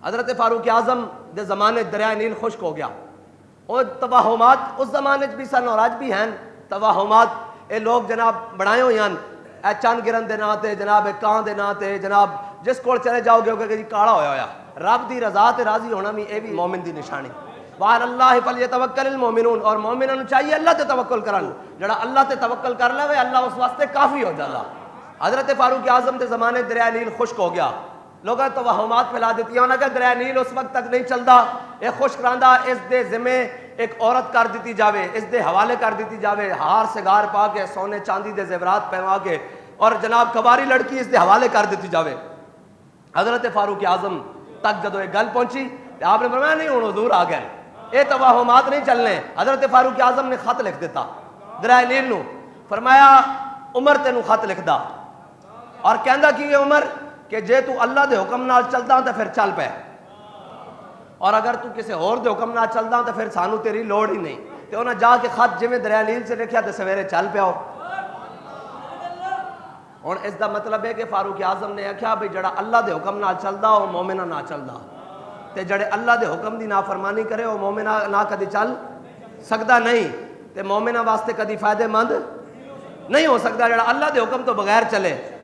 حضرت فاروق اعظم دے زمانے دریائے نیل خشک ہو گیا. اور توہمات اس زمانے بھی سن اور اج بھی ہیں. توہمات اے لوگ جناب بنائے ہوئے ہیں اے چند گرن دے نام تے جناب کان دے نام تے جناب جس کول چلے جاؤ گے کہ جی کالا ہویا ہویا. رب دی رضا تے راضی ہونا بھی اے بھی مومن دی نشانی. وعلی اللہ فلیتوکل المؤمنون. اور مومنوں نوں چاہیے اللہ تے توکل کرن. جڑا اللہ تے توکل کر لے اللہ اس واسطے کافی ہو جاتا. حضرت فاروق اعظم دے زمانے دریائے نیل خشک ہو گیا. لوگاں توہمات پھیلا دیتی انہاں کہ دریائے نیل اس وقت تک نہیں چلدا, اے خشک رہندا, اس دے ذمے ایک عورت کر دیتی جاوے, اس دے حوالے کر دیتی جاوے, ہار سگار پا کے سونے چاندی دے زیورات پہنا کے اور جناب کباری لڑکی اس دے حوالے کر دیتی جاوے. حضرت فاروق اعظم تک جدو ایک گل پہنچی تو آپ نے فرمایا نہیں ہوں حضور آ گئے, یہ توہمات نہیں چلنے. حضرت فاروق اعظم نے خط لکھ دیتا دریائے نیل نو, فرمایا عمر تینوں خط لکھ دا اور کہندا کی عمر کہ جے تو اللہ دے حکم نال چلدا تو پھر چل پے, اور اگر تو کسی اور دے حکم نال چلدا تو پھر سانو تیری لوڑ ہی نہیں. تے انہاں جا کے خط جویں دریائے نیل سے لکھیا تے سویرے چل پیاؤ. ہن اس دا مطلب ہے کہ فاروق اعظم نے آکھیا بھئی جڑا اللہ دے حکم نال چلدا او مومناں نال چلدا, تے جڑے اللہ دے حکم دی نافرمانی کرے او مومناں نہ کدی چل سکدا نہیں, تے مومناں واسطے کدی فائدہ مند نہیں ہو سکتا جڑا اللہ دے حکم تو بغیر چلے.